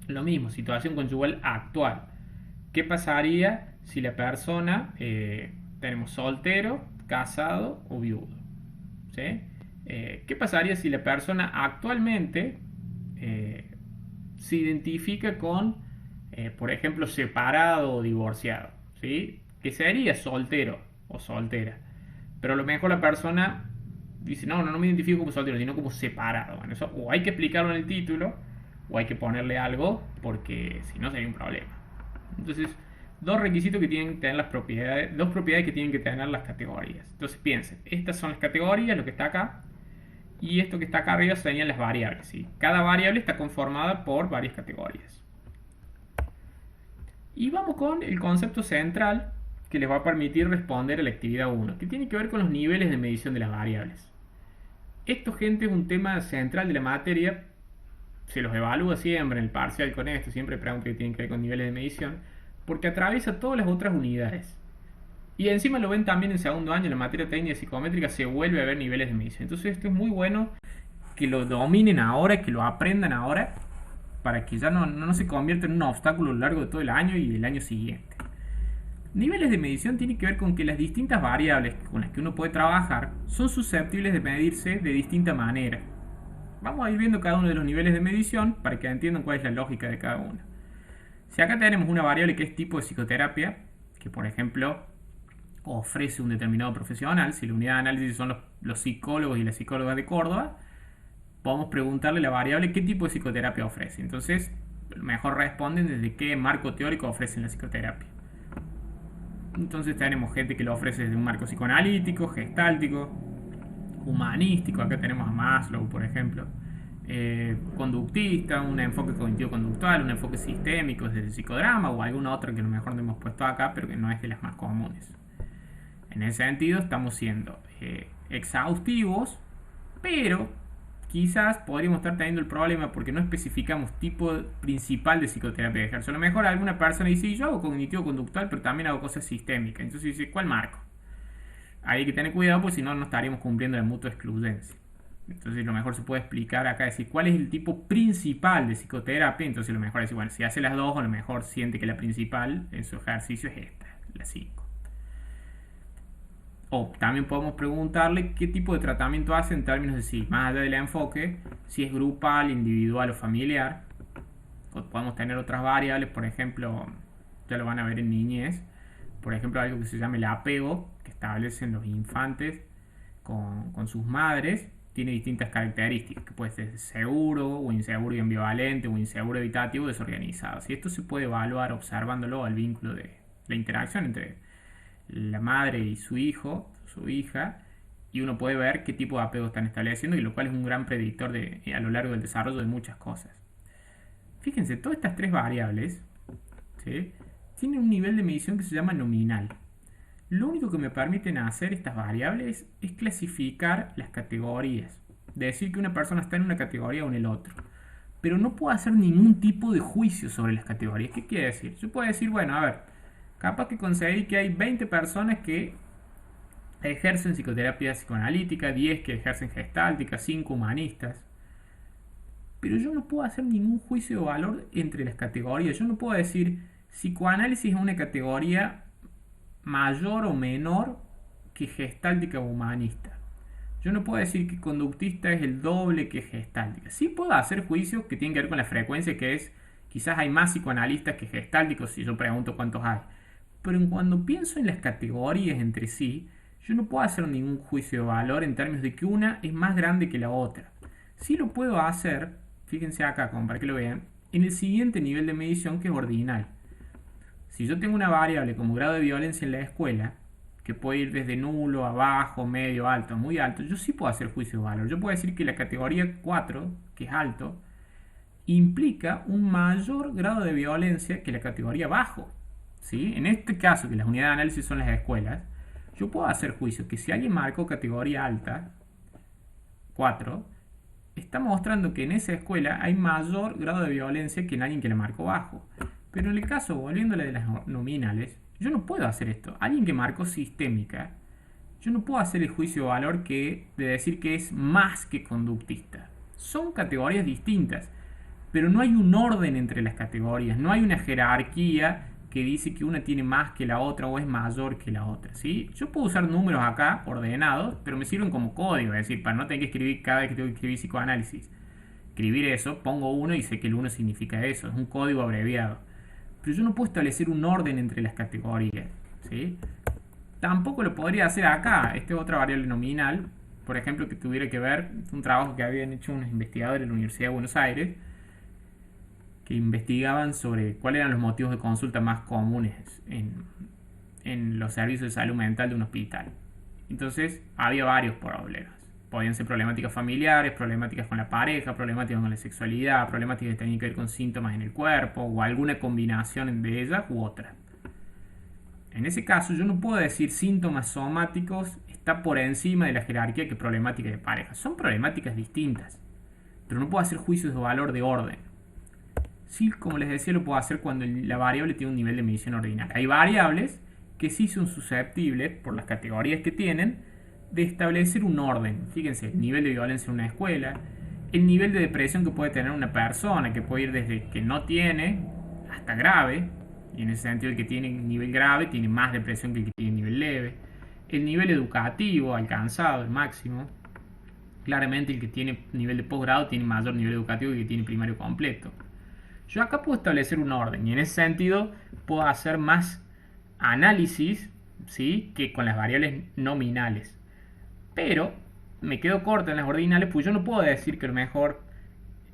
Lo mismo, situación conyugal actual. ¿Qué pasaría si la persona, tenemos soltero, casado o viudo? ¿Sí? ¿Qué pasaría si la persona actualmente se identifica con, por ejemplo, separado o divorciado? ¿Sí? Que sería soltero o soltera. Pero a lo mejor la persona dice, no me identifico como soltero, sino como separado. Bueno, eso o hay que explicarlo en el título o hay que ponerle algo porque si no sería un problema. Entonces, dos requisitos que tienen que tener las propiedades, dos propiedades que tienen que tener las categorías. Entonces piensen, estas son las categorías, lo que está acá, y esto que está acá arriba serían las variables. ¿Sí? Cada variable está conformada por varias categorías. Y vamos con el concepto central que les va a permitir responder a la actividad 1, que tiene que ver con los niveles de medición de las variables. Esto, gente, es un tema central de la materia. Se los evalúa siempre en el parcial con esto, siempre pregunto que tienen que ver con niveles de medición, porque atraviesa todas las otras unidades. Y encima lo ven también en segundo año, en la materia técnica psicométrica se vuelve a ver niveles de medición. Entonces esto es muy bueno que lo dominen ahora, que lo aprendan ahora, para que ya no se convierta en un obstáculo a lo largo de todo el año y del año siguiente. Niveles de medición tienen que ver con que las distintas variables con las que uno puede trabajar son susceptibles de medirse de distinta manera. Vamos a ir viendo cada uno de los niveles de medición para que entiendan cuál es la lógica de cada uno. Si acá tenemos una variable que es tipo de psicoterapia, que por ejemplo ofrece un determinado profesional, si la unidad de análisis son los psicólogos y las psicólogas de Córdoba, podemos preguntarle a la variable qué tipo de psicoterapia ofrece. Entonces, mejor responden desde qué marco teórico ofrecen la psicoterapia. Entonces tenemos gente que lo ofrece desde un marco psicoanalítico, gestáltico, humanístico. Acá tenemos a Maslow, por ejemplo. Conductista, un enfoque cognitivo-conductual, un enfoque sistémico desde el psicodrama o alguna otra que a lo mejor no hemos puesto acá, pero que no es de las más comunes. En ese sentido estamos siendo exhaustivos, pero quizás podríamos estar teniendo el problema porque no especificamos tipo principal de psicoterapia de ejercicio. A lo mejor alguna persona dice, yo hago cognitivo-conductual, pero también hago cosas sistémicas. Entonces dice, ¿cuál marco? Hay que tener cuidado porque si no, no estaríamos cumpliendo la mutua excludencia. Entonces lo mejor se puede explicar acá, decir cuál es el tipo principal de psicoterapia. Entonces lo mejor es decir, bueno, si hace las dos, a lo mejor siente que la principal en su ejercicio es esta, la 5. O también podemos preguntarle qué tipo de tratamiento hace en términos de si, más allá del enfoque, si es grupal, individual o familiar. O podemos tener otras variables, por ejemplo, ya lo van a ver en niñez, por ejemplo, algo que se llama el apego, que establecen los infantes con sus madres, tiene distintas características, que puede ser seguro o inseguro y ambivalente, o inseguro evitativo o desorganizado. Y esto se puede evaluar observándolo al vínculo de la interacción entre la madre y su hijo, su hija, y uno puede ver qué tipo de apego están estableciendo, y lo cual es un gran predictor a lo largo del desarrollo de muchas cosas. Fíjense, todas estas tres variables, ¿sí?, tienen un nivel de medición que se llama nominal. Lo único que me permiten hacer estas variables es clasificar las categorías, decir que una persona está en una categoría o en el otro, pero no puedo hacer ningún tipo de juicio sobre las categorías. ¿Qué quiere decir? Yo puedo decir, bueno, a ver, capaz que conseguí que hay 20 personas que ejercen psicoterapia psicoanalítica, 10 que ejercen gestáltica, 5 humanistas, pero yo no puedo hacer ningún juicio de valor entre las categorías. Yo no puedo decir psicoanálisis es una categoría mayor o menor que gestáltica o humanista. Yo no puedo decir que conductista es el doble que gestáltica. Sí puedo hacer juicios que tienen que ver con la frecuencia, que es, quizás hay más psicoanalistas que gestálticos si yo pregunto cuántos hay. Pero cuando pienso en las categorías entre sí, yo no puedo hacer ningún juicio de valor en términos de que una es más grande que la otra. Sí lo puedo hacer, fíjense acá, como para que lo vean, en el siguiente nivel de medición, que es ordinal. Si yo tengo una variable como grado de violencia en la escuela, que puede ir desde nulo a bajo, medio, alto, muy alto, yo sí puedo hacer juicio de valor. Yo puedo decir que la categoría 4, que es alto, implica un mayor grado de violencia que la categoría bajo, ¿sí? En este caso, que las unidades de análisis son las escuelas, yo puedo hacer juicio que si alguien marcó categoría alta, 4, está mostrando que en esa escuela hay mayor grado de violencia que en alguien que le marcó bajo. Pero en el caso, volviéndole de las nominales, yo no puedo hacer esto. Alguien que marcó sistémica, yo no puedo hacer el juicio de valor de decir que es más que conductista. Son categorías distintas, pero no hay un orden entre las categorías, no hay una jerarquía que dice que una tiene más que la otra o es mayor que la otra, ¿sí? Yo puedo usar números acá ordenados, pero me sirven como código, es decir, para no tener que escribir cada vez que tengo que escribir psicoanálisis. Escribir eso, pongo 1 y sé que el 1 significa eso, es un código abreviado. Pero yo no puedo establecer un orden entre las categorías, ¿sí? Tampoco lo podría hacer acá. Esta es otra variable nominal, por ejemplo, que tuviera que ver, un trabajo que habían hecho unos investigadores en la Universidad de Buenos Aires, que investigaban sobre cuáles eran los motivos de consulta más comunes en los servicios de salud mental de un hospital. Entonces, había varios problemas. Podían ser problemáticas familiares, problemáticas con la pareja, problemáticas con la sexualidad, problemáticas que tenían que ver con síntomas en el cuerpo, o alguna combinación de ellas u otra. En ese caso, yo no puedo decir síntomas somáticos está por encima de la jerarquía que problemática de pareja. Son problemáticas distintas, pero no puedo hacer juicios de valor de orden. Sí, como les decía, lo puedo hacer cuando la variable tiene un nivel de medición ordinal. Hay variables que sí son susceptibles, por las categorías que tienen, de establecer un orden. Fíjense, el nivel de violencia en una escuela, el nivel de depresión que puede tener una persona, que puede ir desde que no tiene hasta grave, y en ese sentido el que tiene nivel grave tiene más depresión que el que tiene nivel leve, el nivel educativo alcanzado, el máximo. Claramente el que tiene nivel de posgrado tiene mayor nivel educativo que el que tiene primario completo. Yo acá puedo establecer un orden, y en ese sentido puedo hacer más análisis, ¿sí?, que con las variables nominales. Pero me quedo corto en las ordinales, pues yo no puedo decir que a lo mejor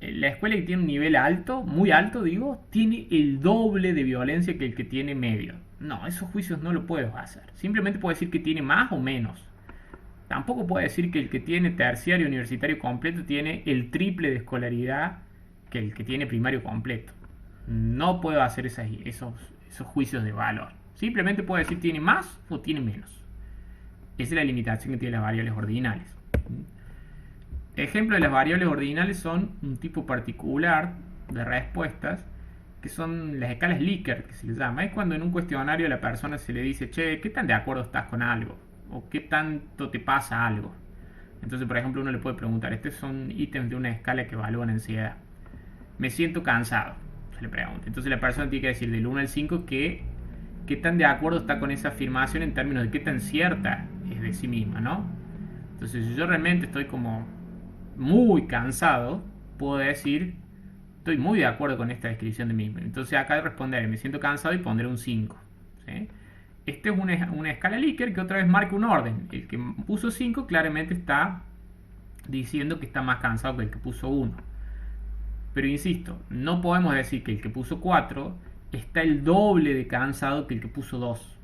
la escuela que tiene un nivel alto, muy alto digo, tiene el doble de violencia que el que tiene medio. No, esos juicios no lo puedo hacer. Simplemente puedo decir que tiene más o menos. Tampoco puedo decir que el que tiene terciario universitario completo tiene el triple de escolaridad que el que tiene primario completo. No puedo hacer esos juicios de valor. Simplemente puedo decir tiene más o tiene menos. Esa es la limitación que tienen las variables ordinales. Ejemplos de las variables ordinales son un tipo particular de respuestas, que son las escalas Likert, que se les llama. Es cuando en un cuestionario a la persona se le dice, che, ¿qué tan de acuerdo estás con algo? ¿O qué tanto te pasa algo? Entonces, por ejemplo, uno le puede preguntar, estos son ítems de una escala que evalúan ansiedad. Me siento cansado, se le pregunta. Entonces la persona tiene que decir del 1 al 5 qué tan de acuerdo está con esa afirmación en términos de qué tan cierta es de sí misma, ¿no? Entonces, si yo realmente estoy como muy cansado, puedo decir estoy muy de acuerdo con esta descripción de mí. Entonces acá responderé, me siento cansado y pondré un 5. ¿Sí? Este es una escala Likert que otra vez marca un orden. El que puso 5 claramente está diciendo que está más cansado que el que puso 1. Pero insisto, no podemos decir que el que puso 4 está el doble de cansado que el que puso 2.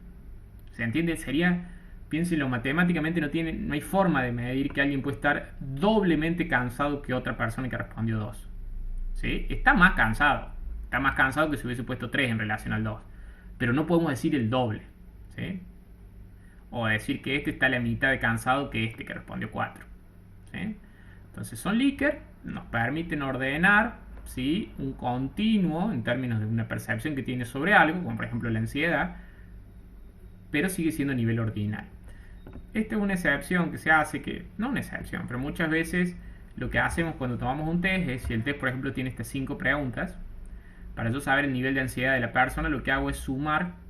¿Se entiende? Sería, piénsenlo, matemáticamente no hay forma de medir que alguien puede estar doblemente cansado que otra persona que respondió 2. ¿Sí? Está más cansado que si hubiese puesto 3 en relación al 2. Pero no podemos decir el doble. ¿Sí? O decir que este está a la mitad de cansado que este que respondió 4. ¿Sí? Entonces son Likert, nos permiten ordenar, ¿sí?, un continuo en términos de una percepción que tiene sobre algo, como por ejemplo la ansiedad, pero sigue siendo a nivel ordinal. Esta es una excepción que se hace, no una excepción, pero muchas veces lo que hacemos cuando tomamos un test es, si el test por ejemplo tiene estas 5 preguntas, para yo saber el nivel de ansiedad de la persona, lo que hago es sumar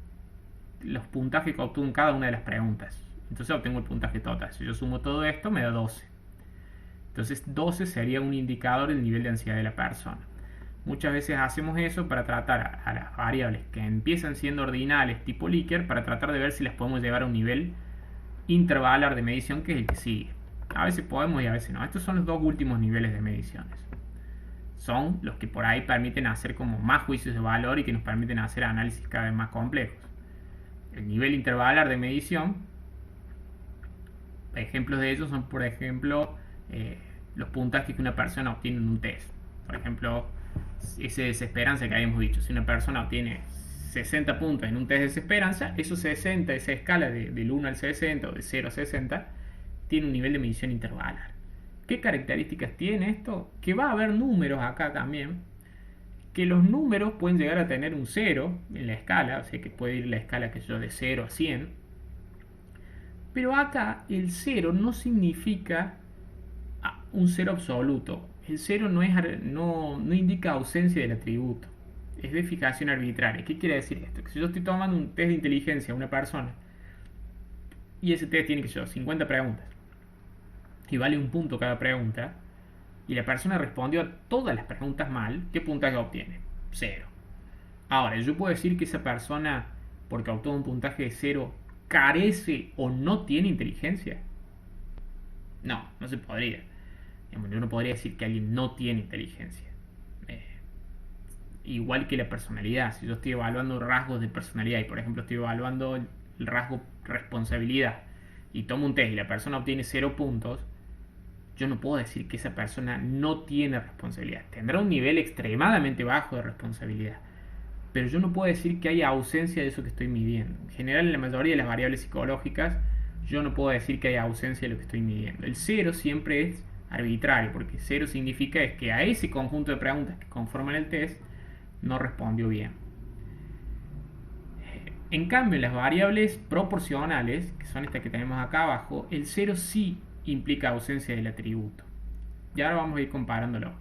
los puntajes que obtuvo en cada una de las preguntas. Entonces obtengo el puntaje total. Si yo sumo todo esto, me da 12. Entonces 12 sería un indicador del nivel de ansiedad de la persona. Muchas veces hacemos eso para tratar a las variables que empiezan siendo ordinales tipo Likert, para tratar de ver si las podemos llevar a un nivel intervalar de medición, que es el que sigue. A veces podemos y a veces no. Estos son los dos últimos niveles de mediciones. Son los que por ahí permiten hacer como más juicios de valor y que nos permiten hacer análisis cada vez más complejos. El nivel intervalar de medición, ejemplos de ellos son, por ejemplo, los puntajes que una persona obtiene en un test. Por ejemplo, ese desesperanza que habíamos dicho. Si una persona obtiene 60 puntos en un test de desesperanza, esos 60, esa escala del 1 al 60 o de 0 a 60, tiene un nivel de medición intervalar. ¿Qué características tiene esto? Que va a haber números acá también, que los números pueden llegar a tener un 0 en la escala, o sea que puede ir la escala que yo de 0 a 100, pero acá el 0 no significa un 0 absoluto. El 0 no indica ausencia del atributo, es de fijación arbitraria. ¿Qué quiere decir esto? Que si yo estoy tomando un test de inteligencia a una persona y ese test tiene, que yo, 50 preguntas y vale un punto cada pregunta, y la persona respondió a todas las preguntas mal, ¿qué puntaje obtiene? 0. Ahora, yo puedo decir que esa persona, porque obtuvo un puntaje de 0, carece o no tiene inteligencia. No se podría. Yo no podría decir que alguien no tiene inteligencia. Igual que la personalidad. Si yo estoy evaluando rasgos de personalidad y por ejemplo estoy evaluando el rasgo responsabilidad y tomo un test y la persona obtiene 0 puntos, yo no puedo decir que esa persona no tiene responsabilidad. Tendrá un nivel extremadamente bajo de responsabilidad, pero yo no puedo decir que haya ausencia de eso que estoy midiendo. En general, en la mayoría de las variables psicológicas, yo no puedo decir que haya ausencia de lo que estoy midiendo. El 0 siempre es arbitrario, porque 0 significa es que a ese conjunto de preguntas que conforman el test no respondió bien. En cambio, en las variables proporcionales, que son estas que tenemos acá abajo, el 0 sí implica ausencia del atributo. Y ahora vamos a ir comparándolo.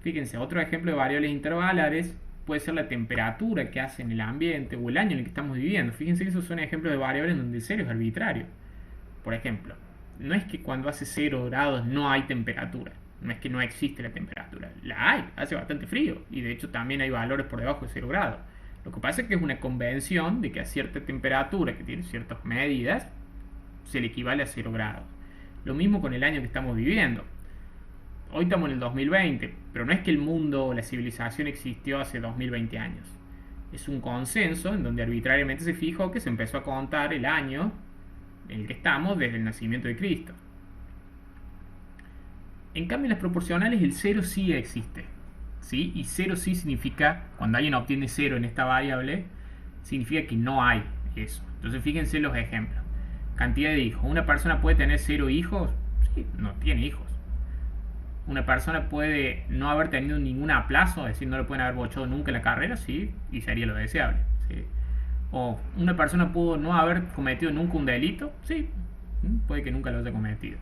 Fíjense, otro ejemplo de variables intervalares puede ser la temperatura que hace en el ambiente o el año en el que estamos viviendo. Fíjense que esos son ejemplos de variables donde el 0 es arbitrario. Por ejemplo, no es que cuando hace 0 grados no hay temperatura. No es que no existe la temperatura. La hay, hace bastante frío. Y de hecho también hay valores por debajo de 0 grados. Lo que pasa es que es una convención de que a cierta temperatura, que tiene ciertas medidas, se le equivale a 0 grados. Lo mismo con el año que estamos viviendo. Hoy estamos en el 2020, pero no es que el mundo o la civilización existió hace 2020 años. Es un consenso en donde arbitrariamente se fijó que se empezó a contar el año en el que estamos desde el nacimiento de Cristo. En cambio, en las proporcionales el 0 sí existe, ¿sí? Y 0 sí significa, cuando alguien obtiene 0 en esta variable, significa que no hay eso. Entonces fíjense los ejemplos. Cantidad de hijos. ¿Una persona puede tener 0 hijos? Sí, no tiene hijos. ¿Una persona puede no haber tenido ningún aplazo, es decir, no le pueden haber bochado nunca en la carrera? Sí, y sería lo deseable, ¿sí? O una persona pudo no haber cometido nunca un delito, sí, puede que nunca lo haya cometido.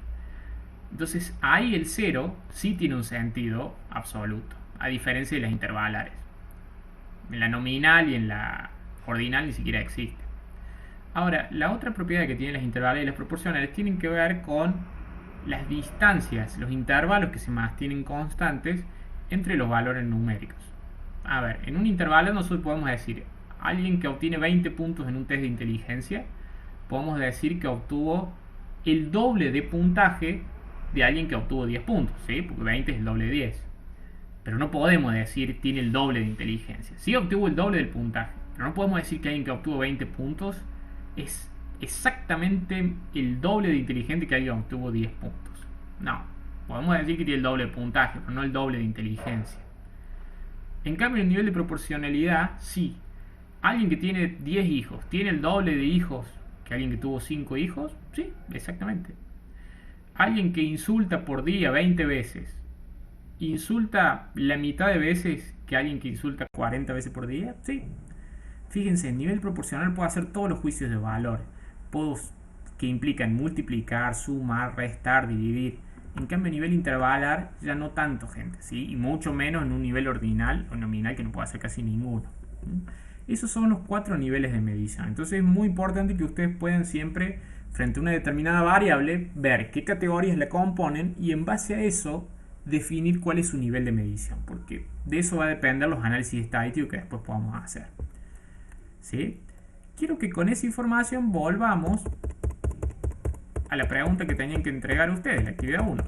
Entonces ahí el 0 sí tiene un sentido absoluto, a diferencia de las intervalares. En la nominal y en la ordinal ni siquiera existe. Ahora, la otra propiedad que tienen las intervalares y las proporcionales tienen que ver con las distancias, los intervalos que se mantienen constantes entre los valores numéricos. A ver, en un intervalo nosotros podemos decir, alguien que obtiene 20 puntos en un test de inteligencia, podemos decir que obtuvo el doble de puntaje de alguien que obtuvo 10 puntos, ¿sí? Porque 20 es el doble de 10. Pero no podemos decir tiene el doble de inteligencia. Sí obtuvo el doble del puntaje, pero no podemos decir que alguien que obtuvo 20 puntos es exactamente el doble de inteligente que alguien que obtuvo 10 puntos. No, podemos decir que tiene el doble de puntaje, pero no el doble de inteligencia. En cambio, el nivel de proporcionalidad, sí. Alguien que tiene 10 hijos, ¿tiene el doble de hijos que alguien que tuvo 5 hijos? Sí, exactamente. Alguien que insulta por día 20 veces, ¿insulta la mitad de veces que alguien que insulta 40 veces por día? Sí. Fíjense, el nivel proporcional puede hacer todos los juicios de valor. Que implican multiplicar, sumar, restar, dividir. En cambio, a nivel intervalar ya no tanto, gente, ¿sí? Y mucho menos en un nivel ordinal o nominal que no puede hacer casi ninguno. Esos son los 4 niveles de medición. Entonces es muy importante que ustedes puedan siempre, frente a una determinada variable, ver qué categorías la componen y en base a eso definir cuál es su nivel de medición, porque de eso va a depender los análisis estadísticos que después podamos hacer. ¿Sí? Quiero que con esa información volvamos a la pregunta que tenían que entregar ustedes, la actividad 1.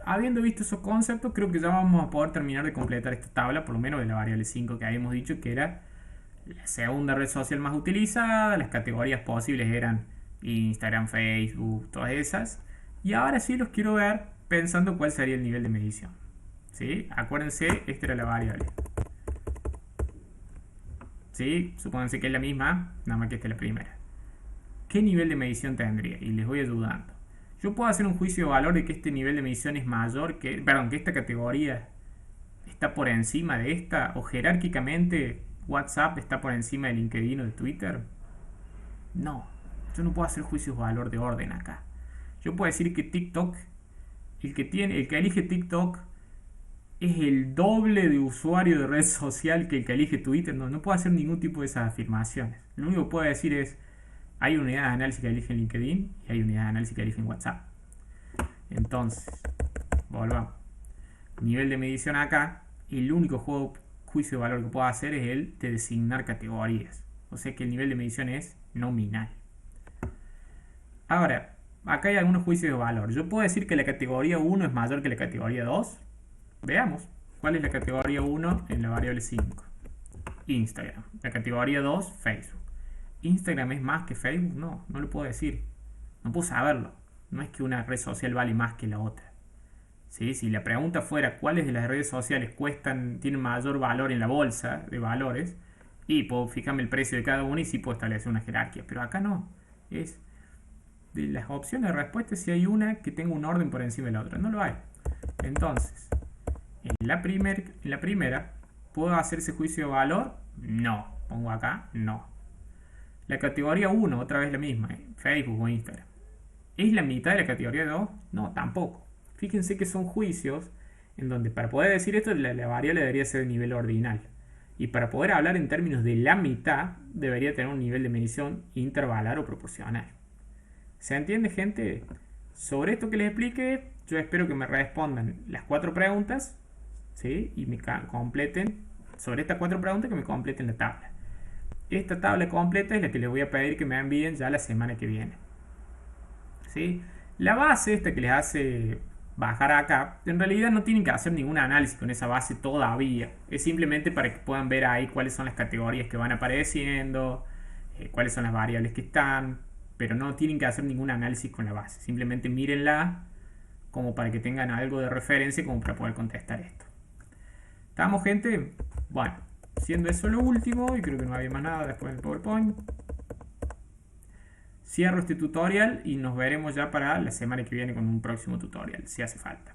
Habiendo visto esos conceptos, creo que ya vamos a poder terminar de completar esta tabla, por lo menos de la variable 5 que habíamos dicho que era la segunda red social más utilizada, las categorías posibles eran Instagram, Facebook, todas esas. Y ahora sí los quiero ver pensando cuál sería el nivel de medición. ¿Sí? Acuérdense, esta era la variable. ¿Sí? Supónganse que es la misma, nada más que esta es la primera. ¿Qué nivel de medición tendría? Y les voy ayudando. Yo puedo hacer un juicio de valor de que este nivel de medición es mayor que, que esta categoría está por encima de esta, o jerárquicamente WhatsApp está por encima de LinkedIn o de Twitter. No, yo no puedo hacer juicios de valor de orden acá. Yo puedo decir que TikTok, el que elige TikTok es el doble de usuario de red social que el que elige Twitter. No puedo hacer ningún tipo de esas afirmaciones. Lo único que puedo decir es, hay unidad de análisis que eligen LinkedIn y hay unidad de análisis que eligen WhatsApp. Entonces, volvamos. Nivel de medición acá, el único juicio de valor que puedo hacer es el de designar categorías. O sea que el nivel de medición es nominal. Ahora, acá hay algunos juicios de valor. Yo puedo decir que la categoría 1 es mayor que la categoría 2. Veamos. ¿Cuál es la categoría 1 en la variable 5? Instagram. La categoría 2, Facebook. ¿Instagram es más que Facebook? No lo puedo decir. No puedo saberlo. No es que una red social vale más que la otra. ¿Sí? Si la pregunta fuera cuáles de las redes sociales tienen mayor valor en la bolsa de valores, y puedo fijarme el precio de cada una y sí puedo establecer una jerarquía. Pero acá no. Es de las opciones de respuesta si hay una que tenga un orden por encima de la otra. No lo hay. Entonces, en la primera, ¿puedo hacer ese juicio de valor? No. Pongo acá, no. La categoría 1, otra vez la misma, Facebook o Instagram. ¿Es la mitad de la categoría 2? No, tampoco. Fíjense que son juicios en donde para poder decir esto la variable debería ser de nivel ordinal. Y para poder hablar en términos de la mitad debería tener un nivel de medición intervalar o proporcional. ¿Se entiende, gente? Sobre esto que les explique, yo espero que me respondan las 4 preguntas, ¿sí? Y me completen, sobre estas 4 preguntas, que me completen la tabla. Esta tabla completa es la que les voy a pedir que me envíen ya la semana que viene. ¿Sí? La base esta que les hace bajar acá, en realidad no tienen que hacer ningún análisis con esa base todavía. Es simplemente para que puedan ver ahí cuáles son las categorías que van apareciendo, cuáles son las variables que están, pero no tienen que hacer ningún análisis con la base. Simplemente mírenla como para que tengan algo de referencia como para poder contestar esto. ¿Estamos, gente? Bueno, siendo eso lo último, y creo que no había más nada después del PowerPoint, cierro este tutorial y nos veremos ya para la semana que viene con un próximo tutorial, si hace falta.